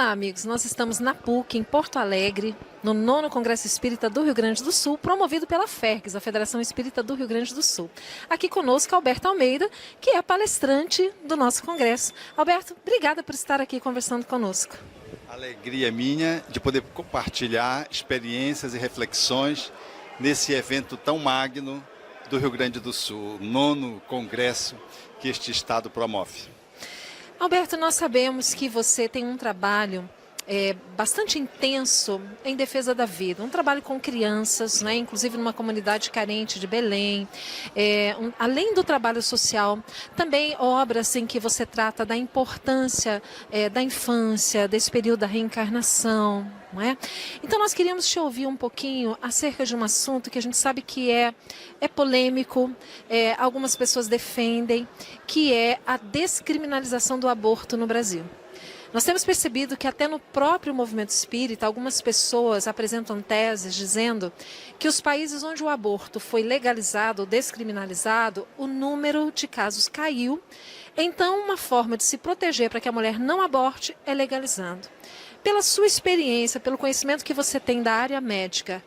Olá, amigos. Nós estamos na PUC, em Porto Alegre, no 9º Congresso Espírita do Rio Grande do Sul, promovido pela FERGS, a Federação Espírita do Rio Grande do Sul. Aqui conosco, Alberto Almeida, que é palestrante do nosso congresso. Alberto, obrigada por estar aqui conversando conosco. Alegria minha de poder compartilhar experiências e reflexões nesse evento tão magno do Rio Grande do Sul, o 9º Congresso que este estado promove. Alberto, nós sabemos que você tem um trabalho bastante intenso em defesa da vida, um trabalho com crianças, né, inclusive numa comunidade carente de Belém, além do trabalho social, também obras em que você trata da importância da infância, desse período da reencarnação, não é? Então nós queríamos te ouvir um pouquinho acerca de um assunto que a gente sabe que é polêmico, algumas pessoas defendem, que é a descriminalização do aborto no Brasil. Nós temos percebido que até no próprio movimento espírita, algumas pessoas apresentam teses dizendo que os países onde o aborto foi legalizado ou descriminalizado, o número de casos caiu. Então, uma forma de se proteger para que a mulher não aborte é legalizando. Pela sua experiência, pelo conhecimento que você tem da área médica,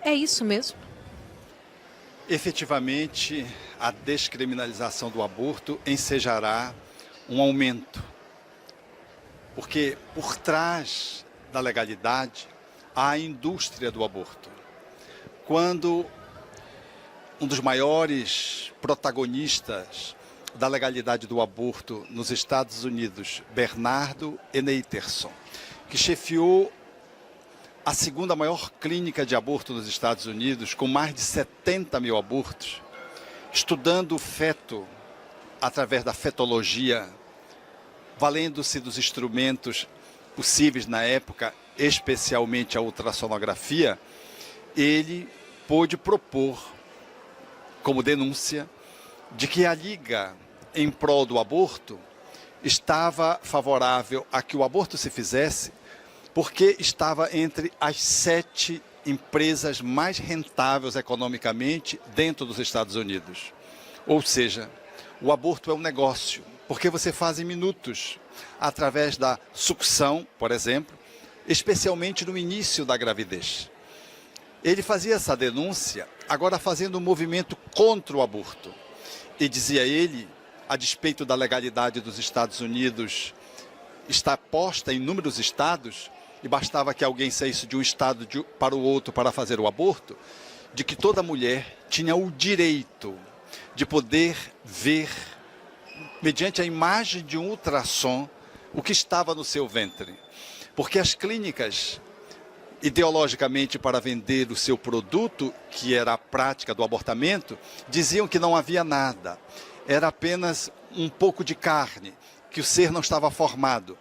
é isso mesmo? Efetivamente, a descriminalização do aborto ensejará um aumento. Porque por trás da legalidade há a indústria do aborto. Quando um dos maiores protagonistas da legalidade do aborto nos Estados Unidos, Bernardo Eneiterson, que chefiou a segunda maior clínica de aborto nos Estados Unidos, com mais de 70 mil abortos, estudando o feto através da fetologia, valendo-se dos instrumentos possíveis na época, especialmente a ultrassonografia, ele pôde propor, como denúncia, de que a Liga em prol do aborto estava favorável a que o aborto se fizesse, porque estava entre as 7 empresas mais rentáveis economicamente dentro dos Estados Unidos. Ou seja, o aborto é um negócio, porque você faz em minutos, através da sucção, por exemplo, especialmente no início da gravidez. Ele fazia essa denúncia, agora fazendo um movimento contra o aborto. E dizia ele, a despeito da legalidade dos Estados Unidos, está posta em inúmeros estados, e bastava que alguém saísse de um estado para o outro para fazer o aborto, de que toda mulher tinha o direito de poder ver, mediante a imagem de um ultrassom, o que estava no seu ventre. Porque as clínicas, ideologicamente para vender o seu produto, que era a prática do abortamento, diziam que não havia nada. Era apenas um pouco de carne, que o ser não estava formado.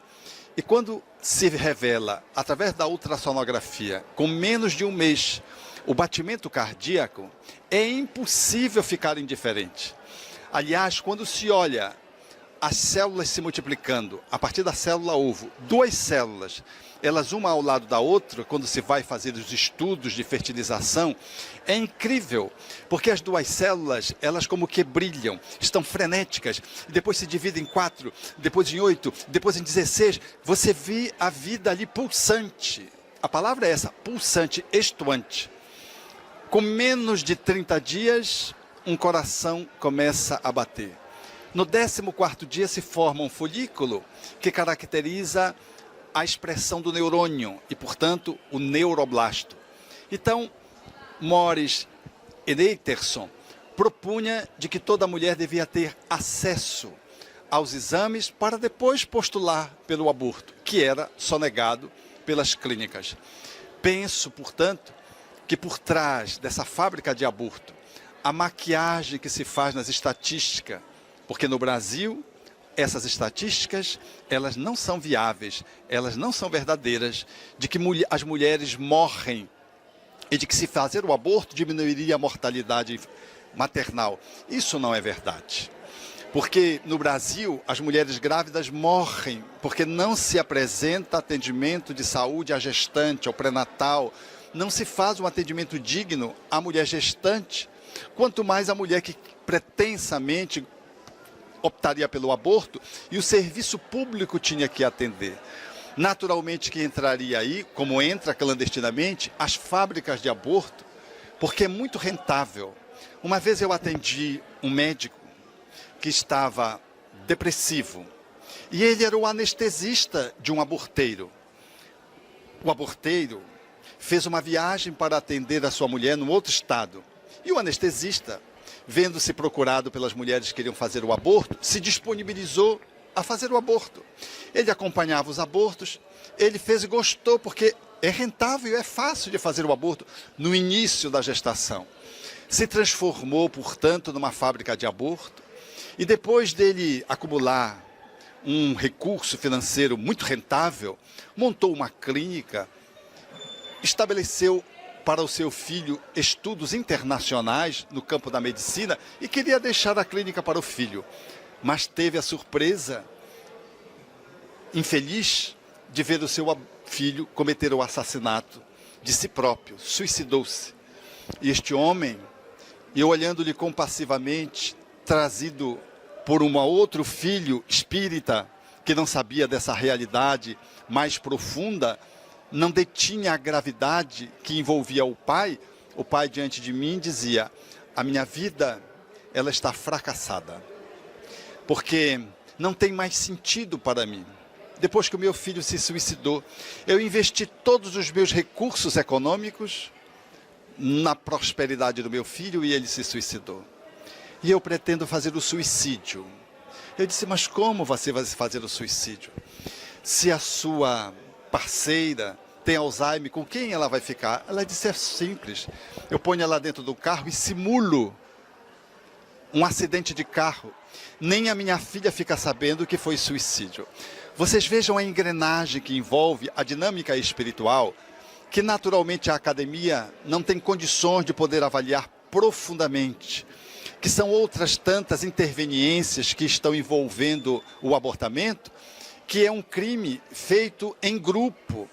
E quando se revela, através da ultrassonografia, com menos de um mês, o batimento cardíaco, é impossível ficar indiferente. Aliás, quando se olha as células se multiplicando, a partir da célula ovo, 2 células, elas uma ao lado da outra, quando se vai fazer os estudos de fertilização, é incrível, porque as 2 células, elas como que brilham, estão frenéticas, e depois se dividem em 4, depois em 8, depois em 16, você vê a vida ali pulsante. A palavra é essa, pulsante, estuante. Com menos de 30 dias, um coração começa a bater. No 14º dia se forma um folículo que caracteriza a expressão do neurônio e, portanto, o neuroblasto. Então, Morris Eneiterson propunha de que toda mulher devia ter acesso aos exames para depois postular pelo aborto, que era sonegado pelas clínicas. Penso, portanto, que por trás dessa fábrica de aborto, a maquiagem que se faz nas estatísticas, porque no Brasil, essas estatísticas, elas não são viáveis, elas não são verdadeiras, de que as mulheres morrem e de que se fazer o aborto diminuiria a mortalidade maternal. Isso não é verdade. Porque no Brasil, as mulheres grávidas morrem porque não se apresenta atendimento de saúde à gestante, ao pré-natal, não se faz um atendimento digno à mulher gestante, quanto mais a mulher que pretensamente optaria pelo aborto e o serviço público tinha que atender. Naturalmente que entraria aí, como entra clandestinamente, as fábricas de aborto, porque é muito rentável. Uma vez eu atendi um médico que estava depressivo e ele era o anestesista de um aborteiro. O aborteiro fez uma viagem para atender a sua mulher num outro estado. E o anestesista, vendo-se procurado pelas mulheres que queriam fazer o aborto, se disponibilizou a fazer o aborto. Ele acompanhava os abortos, ele fez e gostou, porque é rentável e é fácil de fazer o aborto no início da gestação. Se transformou, portanto, numa fábrica de aborto, e depois dele acumular um recurso financeiro muito rentável, montou uma clínica, estabeleceu para o seu filho estudos internacionais no campo da medicina e queria deixar a clínica para o filho. Mas teve a surpresa infeliz de ver o seu filho cometer o assassinato de si próprio, suicidou-se. E este homem, eu olhando-lhe compassivamente, trazido por um outro filho espírita, que não sabia dessa realidade mais profunda, não detinha a gravidade que envolvia o pai diante de mim dizia: a minha vida, ela está fracassada, porque não tem mais sentido para mim. Depois que o meu filho se suicidou, eu investi todos os meus recursos econômicos na prosperidade do meu filho e ele se suicidou. E eu pretendo fazer o suicídio. Eu disse: mas como você vai fazer o suicídio? Se a sua parceira tem Alzheimer, com quem ela vai ficar? Ela disse: é simples. Eu ponho ela dentro do carro e simulo um acidente de carro. Nem a minha filha fica sabendo que foi suicídio. Vocês vejam a engrenagem que envolve a dinâmica espiritual, que naturalmente a academia não tem condições de poder avaliar profundamente, que são outras tantas interveniências que estão envolvendo o abortamento, que é um crime feito em grupo.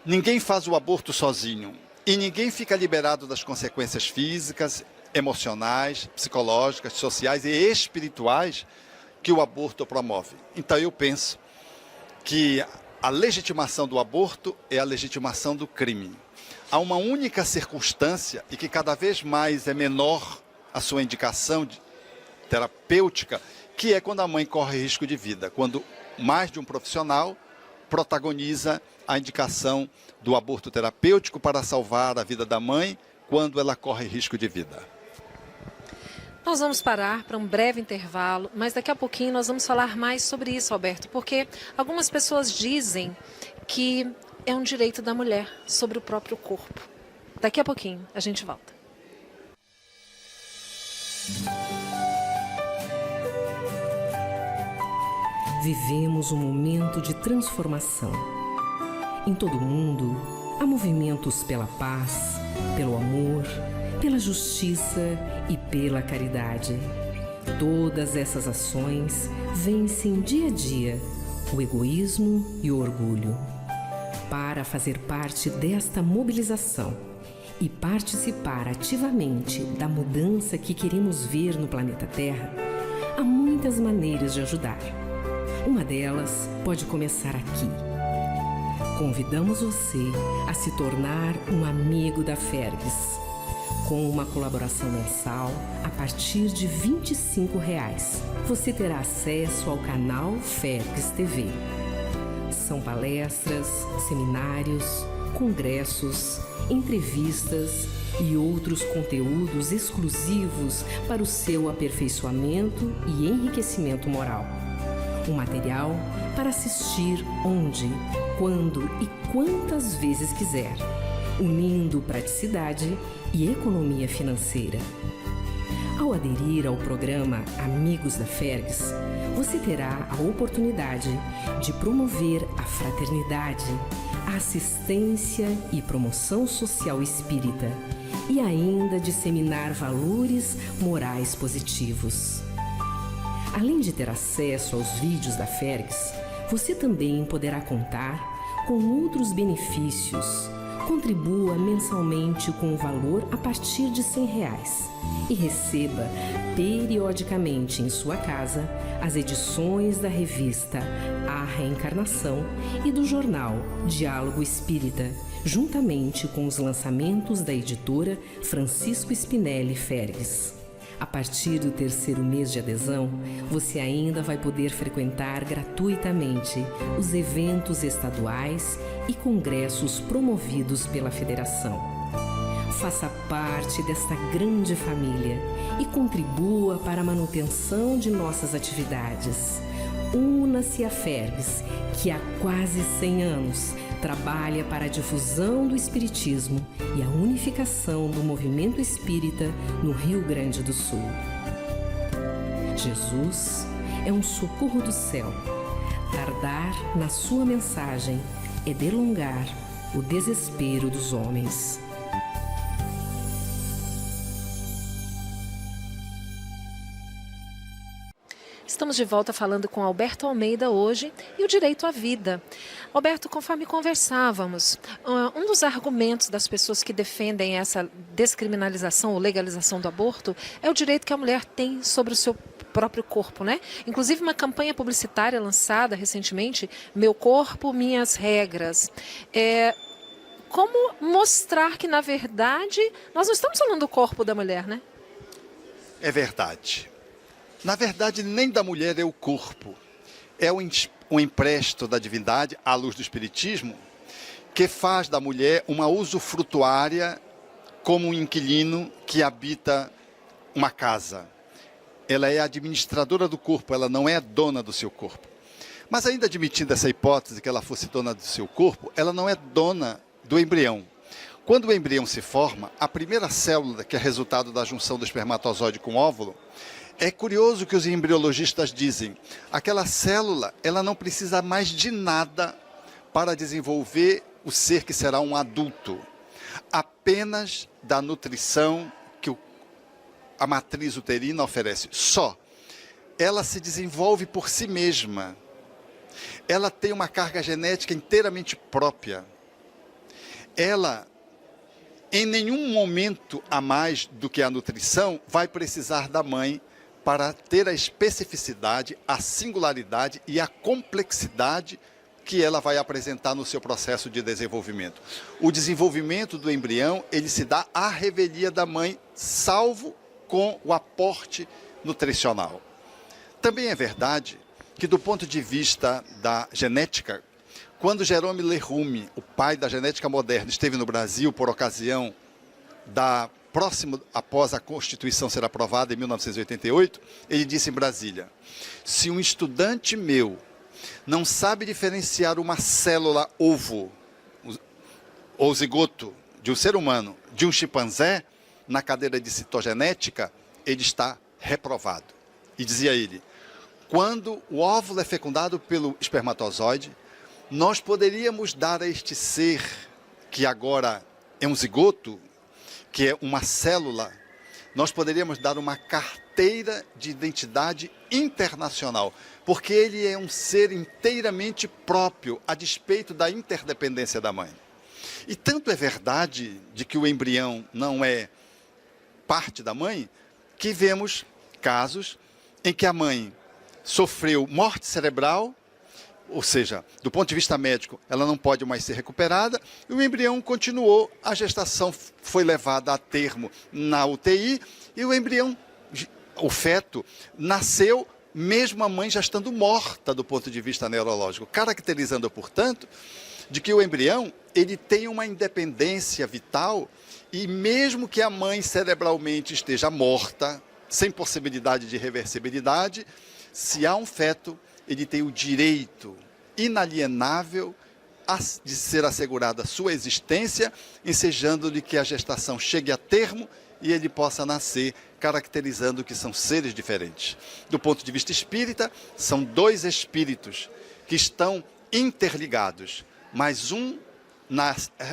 Ninguém faz o aborto sozinho e ninguém fica liberado das consequências físicas, emocionais, psicológicas, sociais e espirituais que o aborto promove. Então eu penso que a legitimação do aborto é a legitimação do crime. Há uma única circunstância, e que cada vez mais é menor a sua indicação terapêutica, que é quando a mãe corre risco de vida, quando mais de um profissional protagoniza a indicação do aborto terapêutico para salvar a vida da mãe quando ela corre risco de vida. Nós vamos parar para um breve intervalo, mas daqui a pouquinho nós vamos falar mais sobre isso, Alberto, porque algumas pessoas dizem que é um direito da mulher sobre o próprio corpo. Daqui a pouquinho a gente volta. Vivemos um momento de transformação. Em todo o mundo, há movimentos pela paz, pelo amor, pela justiça e pela caridade. Todas essas ações vencem dia a dia o egoísmo e o orgulho. Para fazer parte desta mobilização e participar ativamente da mudança que queremos ver no planeta Terra, há muitas maneiras de ajudar. Uma delas pode começar aqui. Convidamos você a se tornar um amigo da Fergs. Com uma colaboração mensal a partir de R$ 25, você terá acesso ao canal Fergs TV. São palestras, seminários, congressos, entrevistas e outros conteúdos exclusivos para o seu aperfeiçoamento e enriquecimento moral. Um material para assistir onde, quando e quantas vezes quiser, unindo praticidade e economia financeira. Ao aderir ao programa Amigos da Fergs, você terá a oportunidade de promover a fraternidade, a assistência e promoção social espírita e ainda disseminar valores morais positivos. Além de ter acesso aos vídeos da Fergs, você também poderá contar com outros benefícios, Contribua mensalmente com um valor a partir de R$100 e receba periodicamente em sua casa as edições da revista A Reencarnação e do jornal Diálogo Espírita, juntamente com os lançamentos da editora Francisco Spinelli Fergues. A partir do 3º mês de adesão, você ainda vai poder frequentar gratuitamente os eventos estaduais e congressos promovidos pela Federação. Faça parte desta grande família e contribua para a manutenção de nossas atividades. Una-se à Fergues, que há quase 100 anos trabalha para a difusão do Espiritismo e a unificação do movimento espírita no Rio Grande do Sul. Jesus é um socorro do céu. Tardar na sua mensagem é delongar o desespero dos homens. Estamos de volta falando com Alberto Almeida hoje e o direito à vida. Alberto, conforme conversávamos, um dos argumentos das pessoas que defendem essa descriminalização ou legalização do aborto é o direito que a mulher tem sobre o seu próprio corpo, né? Inclusive uma campanha publicitária lançada recentemente, Meu Corpo, Minhas Regras. Como mostrar que, na verdade, nós não estamos falando do corpo da mulher, né? É verdade. Na verdade, nem da mulher é o corpo. É um empresto da divindade, à luz do Espiritismo, que faz da mulher uma usufrutuária como um inquilino que habita uma casa. Ela é administradora do corpo, ela não é dona do seu corpo. Mas ainda admitindo essa hipótese que ela fosse dona do seu corpo, ela não é dona do embrião. Quando o embrião se forma, a primeira célula, que é resultado da junção do espermatozoide com o óvulo, é curioso que os embriologistas dizem, aquela célula, ela não precisa mais de nada para desenvolver o ser que será um adulto. Apenas da nutrição que a matriz uterina oferece. Só. Ela se desenvolve por si mesma. Ela tem uma carga genética inteiramente própria. Ela, em nenhum momento a mais do que a nutrição, vai precisar da mãe para ter a especificidade, a singularidade e a complexidade que ela vai apresentar no seu processo de desenvolvimento. O desenvolvimento do embrião, ele se dá à revelia da mãe, salvo com o aporte nutricional. Também é verdade que, do ponto de vista da genética, quando Jerome Lerume, o pai da genética moderna, esteve no Brasil por ocasião próximo após a Constituição ser aprovada em 1988, ele disse em Brasília, se um estudante meu não sabe diferenciar uma célula ovo ou zigoto de um ser humano de um chimpanzé na cadeira de citogenética, ele está reprovado. E dizia ele, quando o óvulo é fecundado pelo espermatozoide, nós poderíamos dar a este ser, que agora é um zigoto, que é uma célula, nós poderíamos dar uma carteira de identidade internacional, porque ele é um ser inteiramente próprio, a despeito da interdependência da mãe. E tanto é verdade de que o embrião não é parte da mãe, que vemos casos em que a mãe sofreu morte cerebral, ou seja, do ponto de vista médico, ela não pode mais ser recuperada, e o embrião continuou, a gestação foi levada a termo na UTI, e o embrião, o feto, nasceu, mesmo a mãe já estando morta do ponto de vista neurológico, caracterizando, portanto, de que o embrião, ele tem uma independência vital, e mesmo que a mãe cerebralmente esteja morta, sem possibilidade de reversibilidade, se há um feto, ele tem o direito inalienável de ser assegurada a sua existência, ensejando-lhe que a gestação chegue a termo e ele possa nascer, caracterizando que são seres diferentes. Do ponto de vista espírita, são dois espíritos que estão interligados, mas um,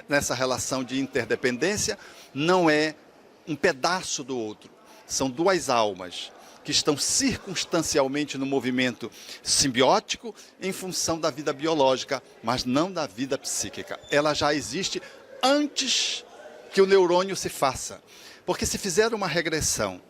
nessa relação de interdependência, não é um pedaço do outro. São duas almas que estão circunstancialmente no movimento simbiótico em função da vida biológica, mas não da vida psíquica. Ela já existe antes que o neurônio se faça. Porque se fizer uma regressão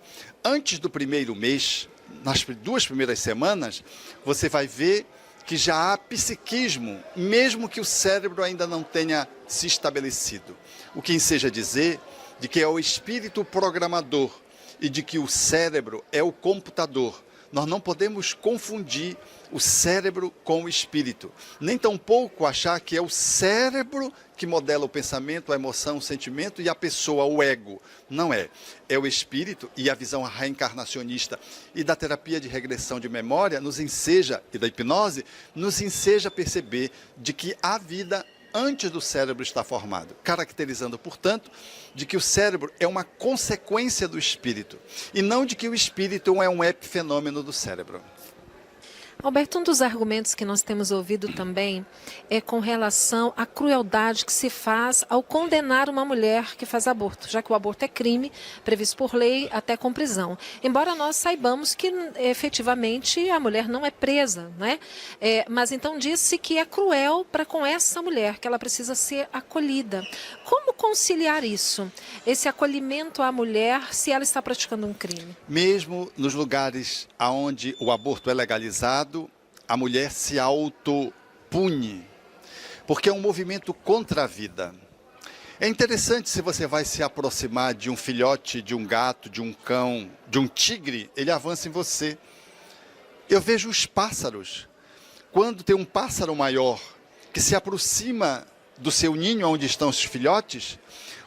antes do primeiro mês, nas 2 primeiras semanas, você vai ver que já há psiquismo, mesmo que o cérebro ainda não tenha se estabelecido. O que enseja dizer de que é o espírito programador e de que o cérebro é o computador. Nós não podemos confundir o cérebro com o espírito, nem tampouco achar que é o cérebro que modela o pensamento, a emoção, o sentimento e a pessoa, o ego. Não é. É o espírito, e a visão reencarnacionista e da terapia de regressão de memória nos enseja, e da hipnose, nos enseja a perceber de que a vida antes do cérebro está formado, caracterizando, portanto, de que o cérebro é uma consequência do espírito, e não de que o espírito é um epifenômeno do cérebro. Alberto, um dos argumentos que nós temos ouvido também é com relação à crueldade que se faz ao condenar uma mulher que faz aborto, já que o aborto é crime, previsto por lei, até com prisão. Embora nós saibamos que efetivamente a mulher não é presa, né? Mas então disse que é cruel para com essa mulher, que ela precisa ser acolhida. Como conciliar isso? Esse acolhimento à mulher se ela está praticando um crime? Mesmo nos lugares onde o aborto é legalizado, a mulher se autopune, porque é um movimento contra a vida. É interessante, se você vai se aproximar de um filhote, de um gato, de um cão, de um tigre, ele avança em você. Eu vejo os pássaros. Quando tem um pássaro maior que se aproxima do seu ninho onde estão os filhotes,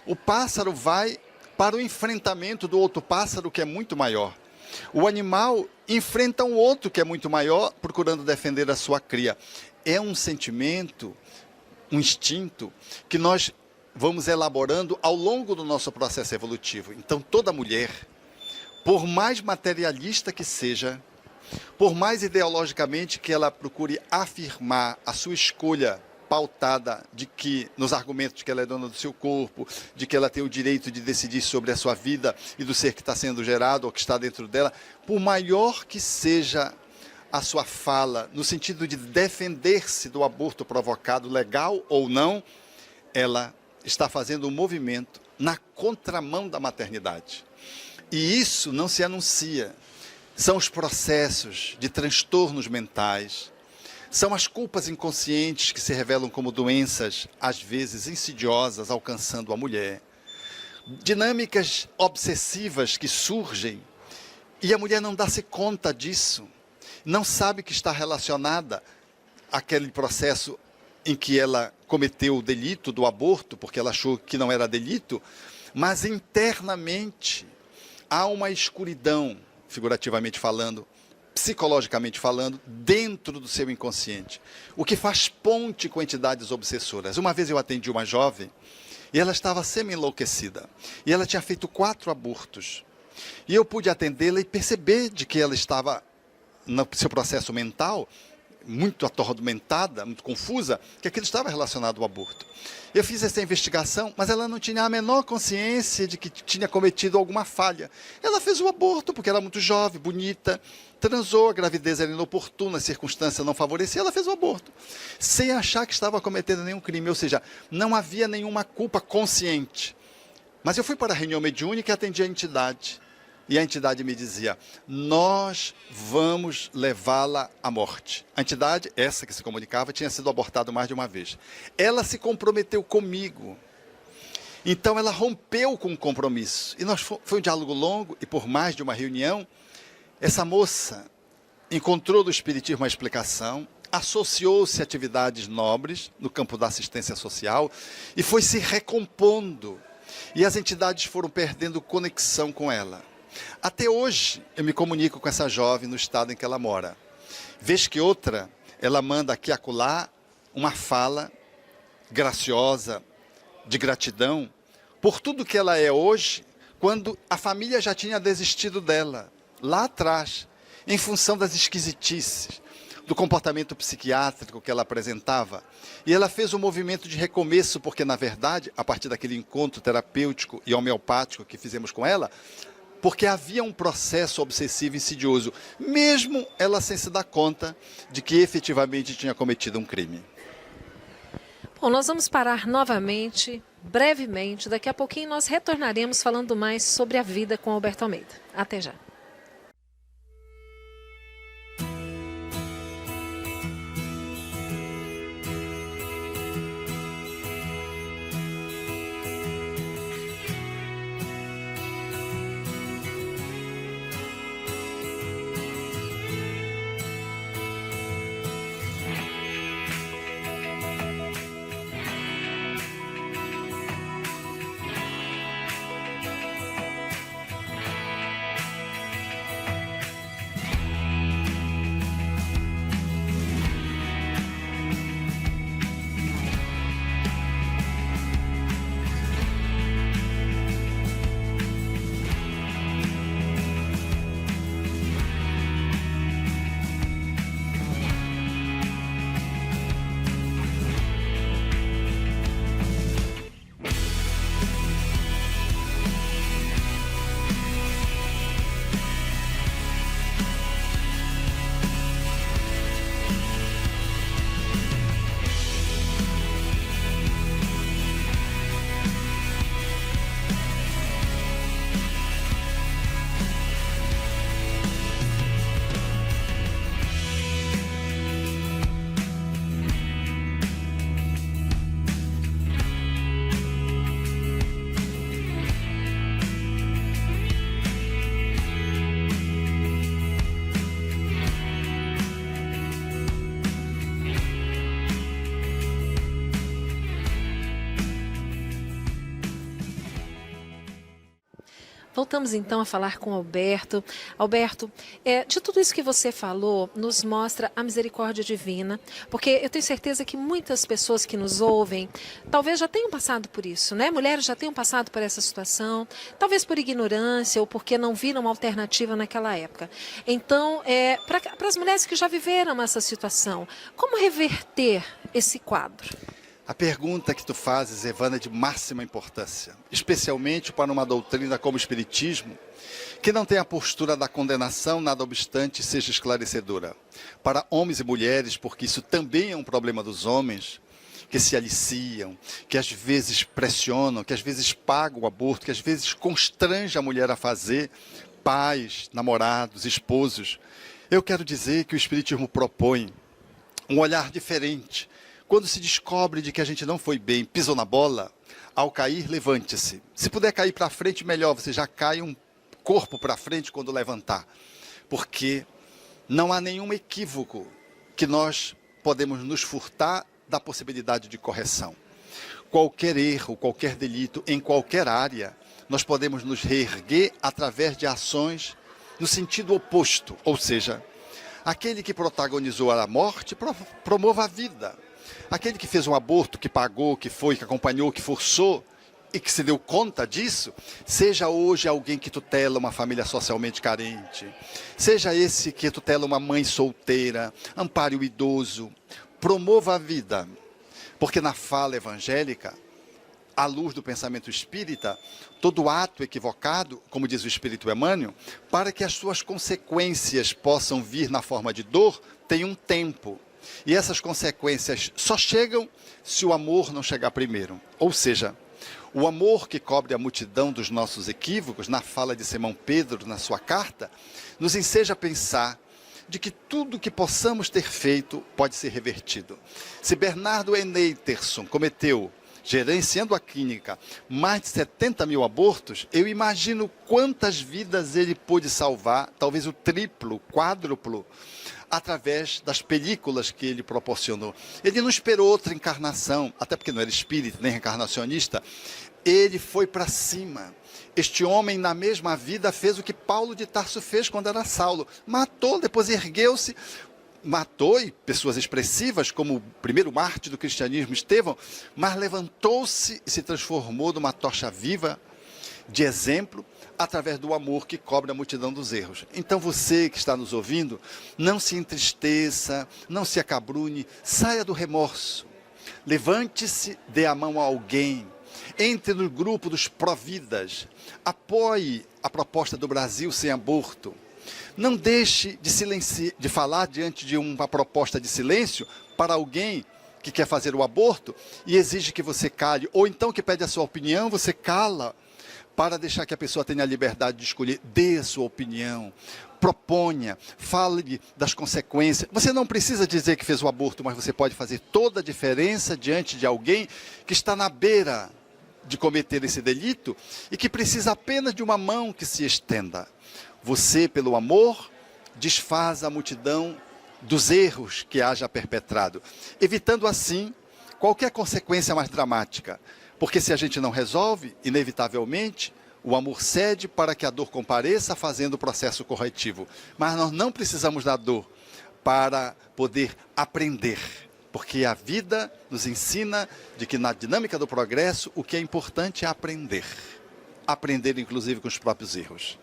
o pássaro vai para o enfrentamento do outro pássaro que é muito maior. O animal enfrenta um outro que é muito maior, procurando defender a sua cria. É um sentimento, um instinto, que nós vamos elaborando ao longo do nosso processo evolutivo. Então, toda mulher, por mais materialista que seja, por mais ideologicamente que ela procure afirmar a sua escolha pautada de que, nos argumentos de que ela é dona do seu corpo, de que ela tem o direito de decidir sobre a sua vida e do ser que está sendo gerado ou que está dentro dela, por maior que seja a sua fala, no sentido de defender-se do aborto provocado, legal ou não, ela está fazendo um movimento na contramão da maternidade. E isso não se anuncia. São os processos de transtornos mentais, são as culpas inconscientes que se revelam como doenças, às vezes insidiosas, alcançando a mulher. Dinâmicas obsessivas que surgem e a mulher não dá-se conta disso, não sabe que está relacionada àquele processo em que ela cometeu o delito do aborto, porque ela achou que não era delito, mas internamente há uma escuridão, figurativamente falando, psicologicamente falando, dentro do seu inconsciente, o que faz ponte com entidades obsessoras. Uma vez eu atendi uma jovem e ela estava semi-enlouquecida, e ela tinha feito 4 abortos, e eu pude atendê-la e perceber de que ela estava no seu processo mental muito atormentada, muito confusa, que aquilo estava relacionado ao aborto. Eu fiz essa investigação, mas ela não tinha a menor consciência de que tinha cometido alguma falha. Ela fez o aborto porque era muito jovem, bonita, transou, a gravidez era inoportuna, a circunstância não favorecia, ela fez o aborto, sem achar que estava cometendo nenhum crime, ou seja, não havia nenhuma culpa consciente. Mas eu fui para a reunião mediúnica e atendi a entidade. E a entidade me dizia, nós vamos levá-la à morte. A entidade, essa que se comunicava, tinha sido abortada mais de uma vez. Ela se comprometeu comigo. Então ela rompeu com o compromisso. E foi um diálogo longo, e por mais de uma reunião, essa moça encontrou do Espiritismo uma explicação, associou-se a atividades nobres no campo da assistência social e foi se recompondo. E as entidades foram perdendo conexão com ela. Até hoje, eu me comunico com essa jovem no estado em que ela mora. Vez que outra, ela manda aqui e acolá uma fala graciosa, de gratidão, por tudo que ela é hoje, quando a família já tinha desistido dela, lá atrás, em função das esquisitices, do comportamento psiquiátrico que ela apresentava. E ela fez um movimento de recomeço, porque, na verdade, a partir daquele encontro terapêutico e homeopático que fizemos com ela, porque havia um processo obsessivo insidioso, mesmo ela sem se dar conta de que efetivamente tinha cometido um crime. Bom, nós vamos parar novamente brevemente. Daqui a pouquinho nós retornaremos falando mais sobre a vida com Alberto Almeida. Até já. Voltamos então a falar com Alberto. Alberto, de tudo isso que você falou, nos mostra a misericórdia divina, porque eu tenho certeza que muitas pessoas que nos ouvem, talvez já tenham passado por isso, né? Mulheres já tenham passado por essa situação, talvez por ignorância ou porque não viram uma alternativa naquela época. Então, para as mulheres que já viveram essa situação, como reverter esse quadro? A pergunta que tu fazes, Evana, é de máxima importância, especialmente para uma doutrina como o Espiritismo, que não tem a postura da condenação, nada obstante seja esclarecedora. Para homens e mulheres, porque isso também é um problema dos homens, que se aliciam, que às vezes pressionam, que às vezes pagam o aborto, que às vezes constrange a mulher a fazer, pais, namorados, esposos. Eu quero dizer que o Espiritismo propõe um olhar diferente. Quando se descobre de que a gente não foi bem, pisou na bola, ao cair, levante-se. Se puder cair para frente, melhor, você já cai um corpo para frente quando levantar. Porque não há nenhum equívoco que nós podemos nos furtar da possibilidade de correção. Qualquer erro, qualquer delito, em qualquer área, nós podemos nos reerguer através de ações no sentido oposto. Ou seja, aquele que protagonizou a morte, promova a vida. Aquele que fez um aborto, que pagou, que foi, que acompanhou, que forçou e que se deu conta disso, seja hoje alguém que tutela uma família socialmente carente, seja esse que tutela uma mãe solteira, ampare o idoso, promova a vida. Porque na fala evangélica, à luz do pensamento espírita, todo ato equivocado, como diz o Espírito Emmanuel, para que as suas consequências possam vir na forma de dor, tem um tempo. E essas consequências só chegam se o amor não chegar primeiro. Ou seja, o amor que cobre a multidão dos nossos equívocos, na fala de Simão Pedro, na sua carta, nos enseja a pensar de que tudo que possamos ter feito pode ser revertido. Se Bernardo Eneiterson cometeu, gerenciando a clínica, mais de 70 mil abortos, eu imagino quantas vidas ele pôde salvar, talvez o triplo, quádruplo, através das películas que ele proporcionou. Ele não esperou outra encarnação, até porque não era espírita nem reencarnacionista, ele foi para cima. Este homem, na mesma vida, fez o que Paulo de Tarso fez quando era Saulo. Matou, depois ergueu-se, matou, e pessoas expressivas, como o primeiro mártir do cristianismo, Estevão, mas levantou-se e se transformou numa tocha viva, de exemplo, através do amor que cobre a multidão dos erros. Então você que está nos ouvindo, não se entristeça, não se acabrune, saia do remorso. Levante-se, dê a mão a alguém, entre no grupo dos pró-vidas, apoie a proposta do Brasil sem aborto. Não deixe de falar diante de uma proposta de silêncio para alguém que quer fazer o aborto e exige que você cale, ou então que pede a sua opinião, você cala para deixar que a pessoa tenha a liberdade de escolher. Dê a sua opinião, proponha, fale das consequências. Você não precisa dizer que fez o aborto, mas você pode fazer toda a diferença diante de alguém que está na beira de cometer esse delito e que precisa apenas de uma mão que se estenda. Você, pelo amor, desfaz a multidão dos erros que haja perpetrado, evitando assim qualquer consequência mais dramática. Porque se a gente não resolve, inevitavelmente, o amor cede para que a dor compareça fazendo o processo corretivo. Mas nós não precisamos da dor para poder aprender. Porque a vida nos ensina de que na dinâmica do progresso, o que é importante é aprender. Aprender, inclusive, com os próprios erros.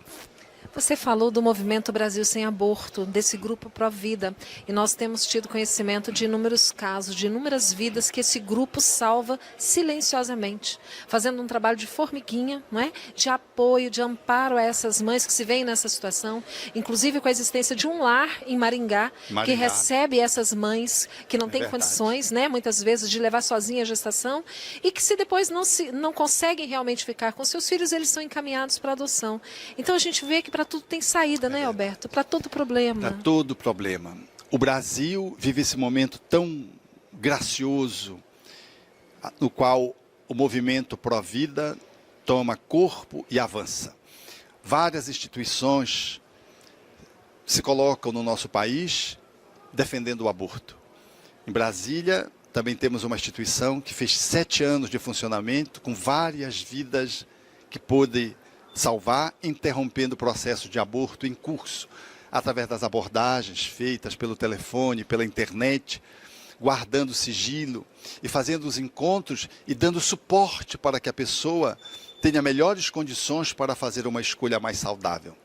Você falou do movimento Brasil Sem Aborto, desse grupo Pró-Vida, e nós temos tido conhecimento de inúmeros casos, de inúmeras vidas que esse grupo salva silenciosamente, fazendo um trabalho de formiguinha, não é? De apoio, de amparo a essas mães que se veem nessa situação, inclusive com a existência de um lar em Maringá, que recebe essas mães que não têm condições, né, muitas vezes, de levar sozinha a gestação, e que se depois não conseguem realmente ficar com seus filhos, eles são encaminhados para adoção. Então a gente vê que para tudo tem saída, né, Alberto? Para todo problema. Para todo problema. O Brasil vive esse momento tão gracioso, no qual o movimento pró-vida toma corpo e avança. Várias instituições se colocam no nosso país defendendo o aborto. Em Brasília, também temos uma instituição que fez 7 anos de funcionamento, com várias vidas que pôde salvar, interrompendo o processo de aborto em curso, através das abordagens feitas pelo telefone, pela internet, guardando sigilo e fazendo os encontros e dando suporte para que a pessoa tenha melhores condições para fazer uma escolha mais saudável.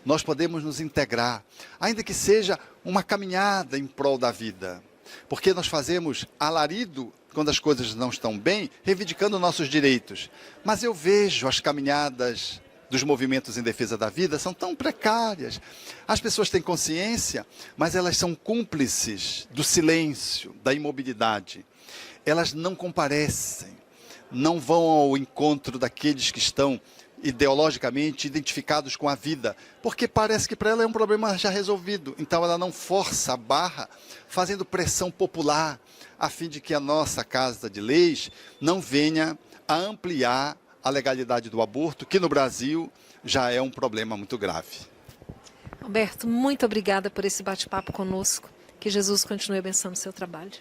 Nós podemos nos integrar, ainda que seja uma caminhada em prol da vida, porque nós fazemos alarido quando as coisas não estão bem, reivindicando nossos direitos. Mas eu vejo as caminhadas dos movimentos em defesa da vida são tão precárias. As pessoas têm consciência, mas elas são cúmplices do silêncio, da imobilidade. Elas não comparecem, não vão ao encontro daqueles que estão ideologicamente identificados com a vida, porque parece que para ela é um problema já resolvido. Então ela não força a barra, fazendo pressão popular, a fim de que a nossa Casa de Leis não venha a ampliar a legalidade do aborto, que no Brasil já é um problema muito grave. Alberto, muito obrigada por esse bate-papo conosco. Que Jesus continue abençoando o seu trabalho.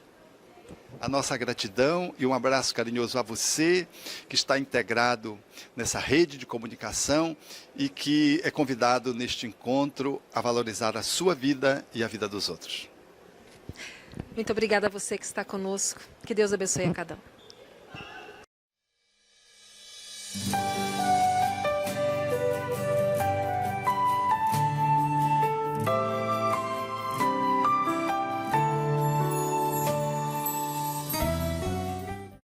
A nossa gratidão e um abraço carinhoso a você, que está integrado nessa rede de comunicação e que é convidado neste encontro a valorizar a sua vida e a vida dos outros. Muito obrigada a você que está conosco. Que Deus abençoe a cada um.